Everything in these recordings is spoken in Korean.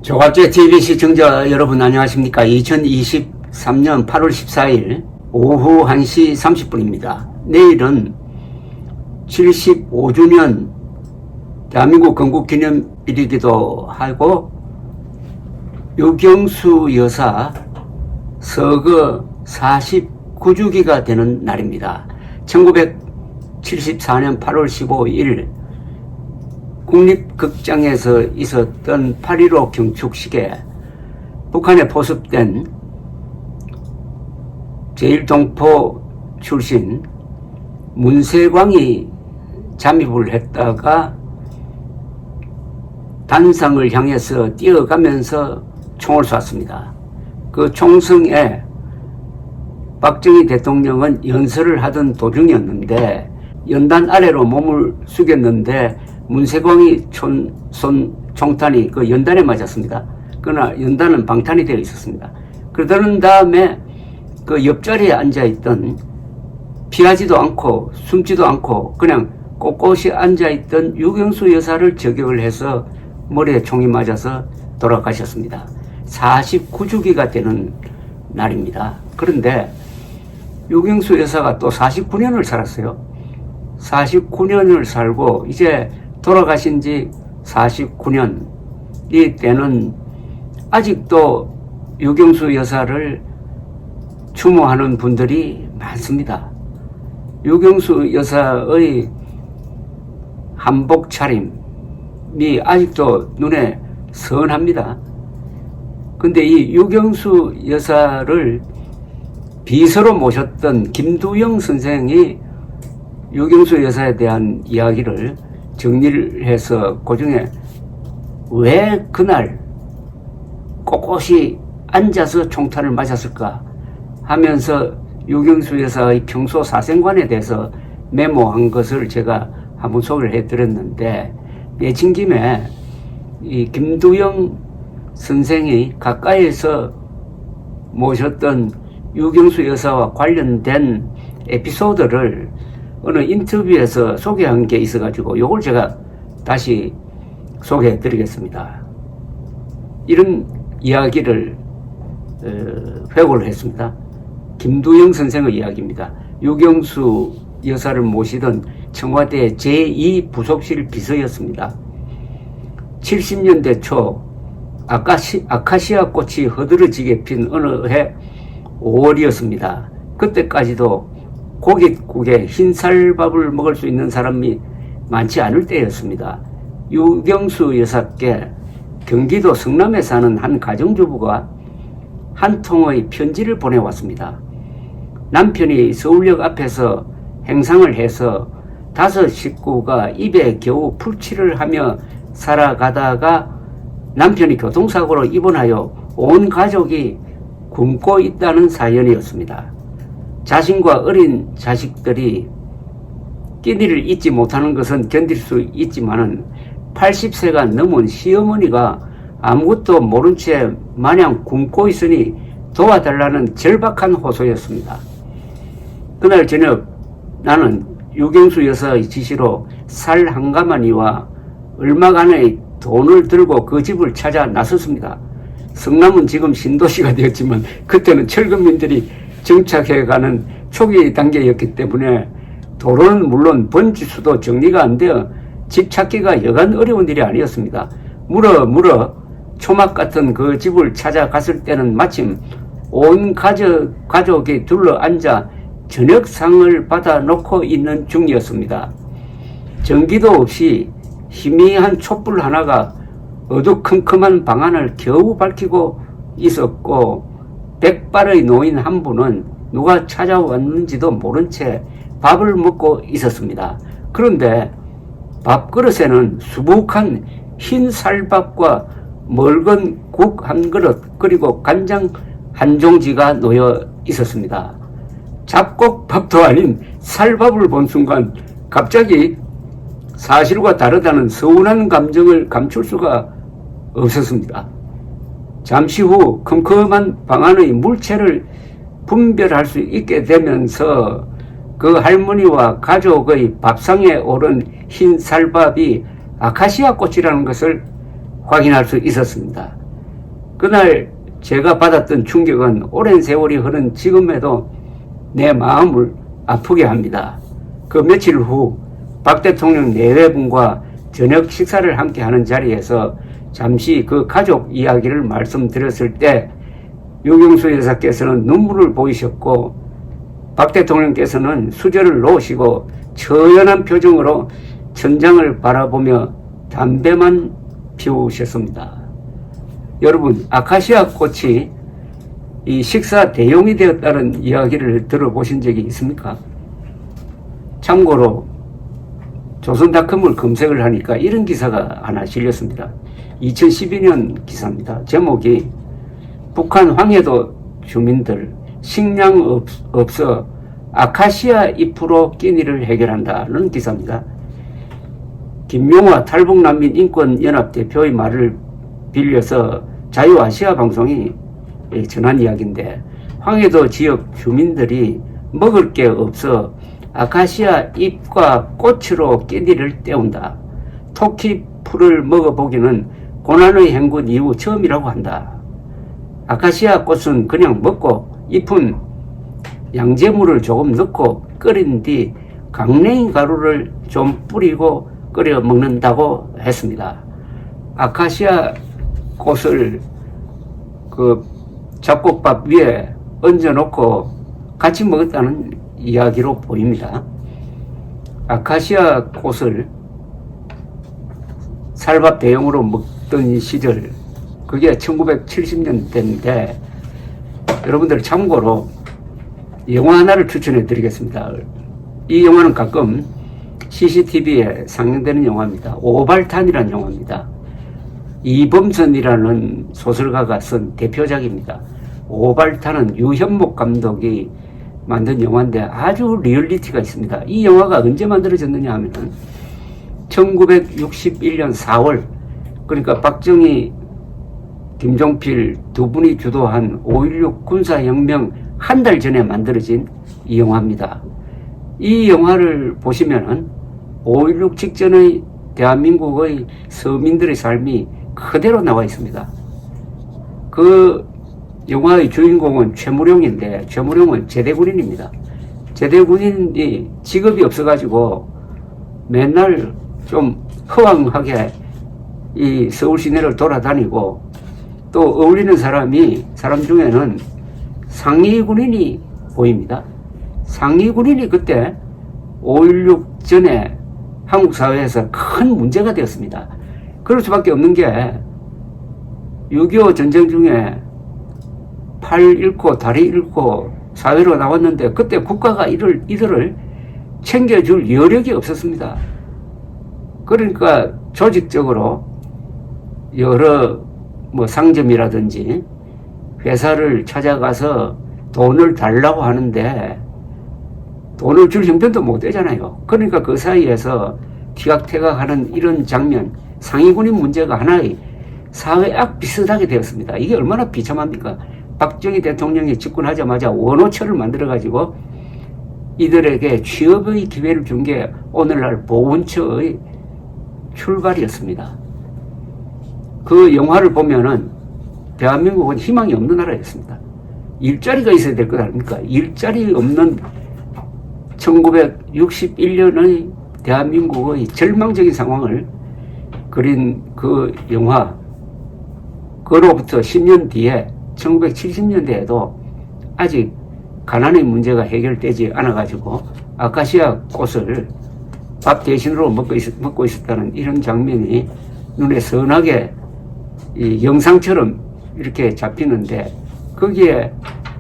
조갑제 TV 시청자 여러분 안녕하십니까. 2023년 8월 14일 오후 1시 30분입니다. 내일은 75주년 대한민국 건국기념일이기도 하고 유경수 여사 서거 49주기가 되는 날입니다. 1974년 8월 15일 국립극장에서 있었던 8.15 경축식에 북한에 포섭된 제1동포 출신 문세광이 잠입을 했다가 단상을 향해서 뛰어가면서 총을 쐈습니다. 그 총성에 박정희 대통령은 연설을 하던 도중이었는데 연단 아래로 몸을 숙였는데 문세광이 쏜 총탄이 그 연단에 맞았습니다. 그러나 연단은 방탄이 되어 있었습니다. 그러던 다음에 그 옆자리에 앉아있던 피하지도 않고 숨지도 않고 그냥 꼿꼿이 앉아있던 유경수 여사를 저격을 해서 머리에 총이 맞아서 돌아가셨습니다. 49주기가 되는 날입니다. 그런데 유경수 여사가 또 49년을 살았어요. 49년을 살고 이제 돌아가신 지 49년이 되는 아직도 유경수 여사를 추모하는 분들이 많습니다. 유경수 여사의 한복 차림이 아직도 눈에 선합니다. 근데 이 유경수 여사를 비서로 모셨던 김두영 선생이 유경수 여사에 대한 이야기를 정리를 해서 그 중에 왜 그날 꼿꼿이 앉아서 총탄을 맞았을까 하면서 유경수 여사의 평소 사생관에 대해서 메모한 것을 제가 한번 소개를 해드렸는데 내친 김에 이 김두영 선생이 가까이에서 모셨던 유경수 여사와 관련된 에피소드를 어느 인터뷰에서 소개한 게 있어가지고 요걸 제가 다시 소개해 드리겠습니다. 이런 이야기를 회고를 했습니다. 김두영 선생의 이야기입니다. 유경수 여사를 모시던 청와대 제2부속실 비서였습니다. 70년대 초 아카시아 꽃이 허드러지게 핀 어느 해 5월이었습니다. 그때까지도 고깃국에 흰쌀밥을 먹을 수 있는 사람이 많지 않을 때였습니다. 유경수 여사께 경기도 성남에 사는 한 가정주부가 한 통의 편지를 보내왔습니다. 남편이 서울역 앞에서 행상을 해서 5 식구가 입에 겨우 풀칠을 하며 살아가다가 남편이 교통사고로 입원하여 온 가족이 굶고 있다는 사연이었습니다. 자신과 어린 자식들이 끼니를 잊지 못하는 것은 견딜 수 있지만은 80세가 넘은 시어머니가 아무것도 모른 채 마냥 굶고 있으니 도와달라는 절박한 호소였습니다. 그날 저녁 나는 유경수 여사의 지시로 쌀 한 가마니와 얼마간의 돈을 들고 그 집을 찾아 나섰습니다. 성남은 지금 신도시가 되었지만 그때는 철거민들이 정착해가는 초기 단계였기 때문에 도로는 물론 번지수도 정리가 안 되어 집 찾기가 여간 어려운 일이 아니었습니다. 물어 초막 같은 그 집을 찾아갔을 때는 마침 온 가족이 둘러앉아 저녁상을 받아놓고 있는 중이었습니다. 전기도 없이 희미한 촛불 하나가 어두컴컴한 방 안을 겨우 밝히고 있었고 백발의 노인 한 분은 누가 찾아왔는지도 모른 채 밥을 먹고 있었습니다. 그런데 밥그릇에는 수북한 흰 쌀밥과 멀건 국 한 그릇 그리고 간장 한 종지가 놓여 있었습니다. 잡곡밥도 아닌 쌀밥을 본 순간 갑자기 사실과 다르다는 서운한 감정을 감출 수가 없었습니다. 잠시 후 컴컴한 방 안의 물체를 분별할 수 있게 되면서 그 할머니와 가족의 밥상에 오른 흰 쌀밥이 아카시아 꽃이라는 것을 확인할 수 있었습니다. 그날 제가 받았던 충격은 오랜 세월이 흐른 지금에도 내 마음을 아프게 합니다. 그 며칠 후 박 대통령 내외분과 저녁 식사를 함께 하는 자리에서 잠시 그 가족 이야기를 말씀드렸을 때 유경수 여사께서는 눈물을 보이셨고 박 대통령께서는 수저를 놓으시고 처연한 표정으로 천장을 바라보며 담배만 피우셨습니다. 여러분, 아카시아 꽃이 이 식사 대용이 되었다는 이야기를 들어보신 적이 있습니까? 참고로 조선닷컴을 검색을 하니까 이런 기사가 하나 실렸습니다. 2012년 기사입니다. 제목이 북한 황해도 주민들 식량 없어 아카시아 잎으로 끼니를 해결한다는 기사입니다. 김용화 탈북난민인권연합 대표의 말을 빌려서 자유아시아 방송이 전한 이야기인데, 황해도 지역 주민들이 먹을 게 없어 아카시아 잎과 꽃으로 끼니를 때운다. 토끼 풀을 먹어보기는 고난의 행군 이후 처음이라고 한다. 아카시아 꽃은 그냥 먹고 잎은 양잿물을 조금 넣고 끓인 뒤 강냉이 가루를 좀 뿌리고 끓여 먹는다고 했습니다. 아카시아 꽃을 그 잡곡밥 위에 얹어놓고 같이 먹었다는 이야기로 보입니다. 아카시아 꽃을 살밥 대용으로 먹던 시절, 그게 1970년대인데 여러분들 참고로 영화 하나를 추천해 드리겠습니다. 이 영화는 가끔 CCTV에 상영되는 영화입니다. 오발탄이라는 영화입니다. 이범선이라는 소설가가 쓴 대표작입니다. 오발탄은 유현목 감독이 만든 영화인데 아주 리얼리티가 있습니다. 이 영화가 언제 만들어졌느냐 하면 1961년 4월, 그러니까 박정희, 김종필 두 분이 주도한 5.16 군사혁명 한 달 전에 만들어진 이 영화입니다. 이 영화를 보시면은 5.16 직전의 대한민국의 서민들의 삶이 그대로 나와 있습니다. 그 영화의 주인공은 최무룡인데, 최무룡은 제대군인입니다. 제대군인이 직업이 없어가지고 맨날 좀 허황하게 이 서울 시내를 돌아다니고, 또 어울리는 사람 중에는 상위 군인이 보입니다. 상위 군인이 그때 5.16 전에 한국 사회에서 큰 문제가 되었습니다. 그럴 수밖에 없는 게 6.25 전쟁 중에 팔 잃고 다리 잃고 사회로 나왔는데 그때 국가가 이들을 챙겨줄 여력이 없었습니다. 그러니까 조직적으로 여러 상점이라든지 회사를 찾아가서 돈을 달라고 하는데 돈을 줄 형편도 못 되잖아요. 그러니까 그 사이에서 티각태각하는 이런 장면, 상위군인 문제가 하나의 사회악 비슷하게 되었습니다. 이게 얼마나 비참합니까? 박정희 대통령이 집권하자마자 원호처를 만들어가지고 이들에게 취업의 기회를 준 게 오늘날 보훈처의 출발이었습니다. 그 영화를 보면은 대한민국은 희망이 없는 나라였습니다. 일자리가 있어야 될 것 아닙니까? 일자리 없는 1961년의 대한민국의 절망적인 상황을 그린 그 영화, 그로부터 10년 뒤에 1970년대에도 아직 가난의 문제가 해결되지 않아가지고 아카시아 꽃을 밥 대신으로 먹고 있었다는 이런 장면이 눈에 선하게 이 영상처럼 이렇게 잡히는데, 거기에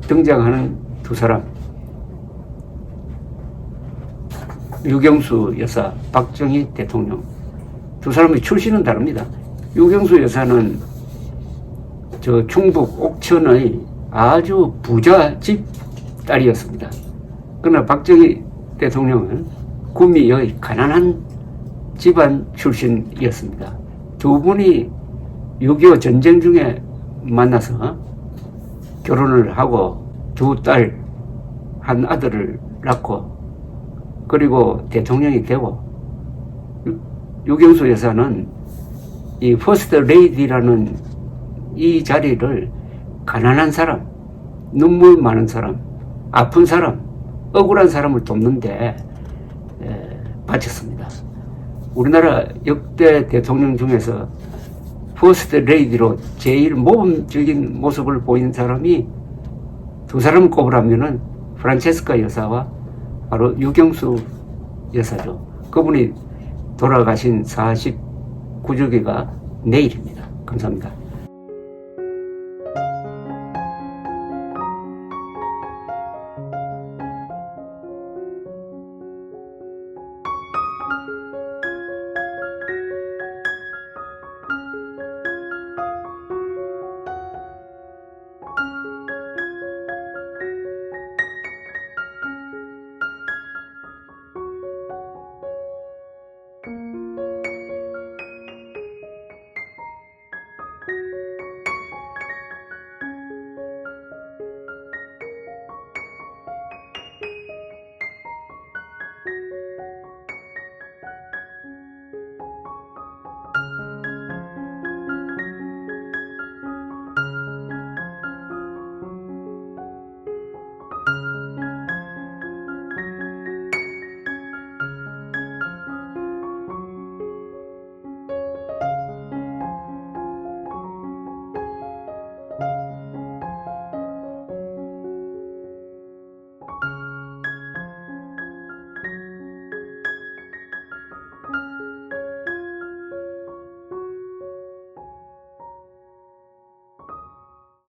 등장하는 두 사람, 유경수 여사, 박정희 대통령, 두 사람의 출신은 다릅니다. 유경수 여사는 저 충북 옥천의 아주 부자 집 딸이었습니다. 그러나 박정희 대통령은 구미의 가난한 집안 출신이었습니다. 두 분이 6.25 전쟁 중에 만나서 결혼을 하고 두 딸, 한 아들을 낳고, 그리고 대통령이 되고, 유경수 여사는 이 퍼스트 레이디라는 이 자리를 가난한 사람, 눈물 많은 사람, 아픈 사람, 억울한 사람을 돕는데 바쳤습니다. 우리나라 역대 대통령 중에서 퍼스트 레이디로 제일 모범적인 모습을 보이는 사람이 두 사람을 꼽으라면은 프란체스카 여사와 바로 유경수 여사죠. 그분이 돌아가신 49주기가 내일입니다. 감사합니다.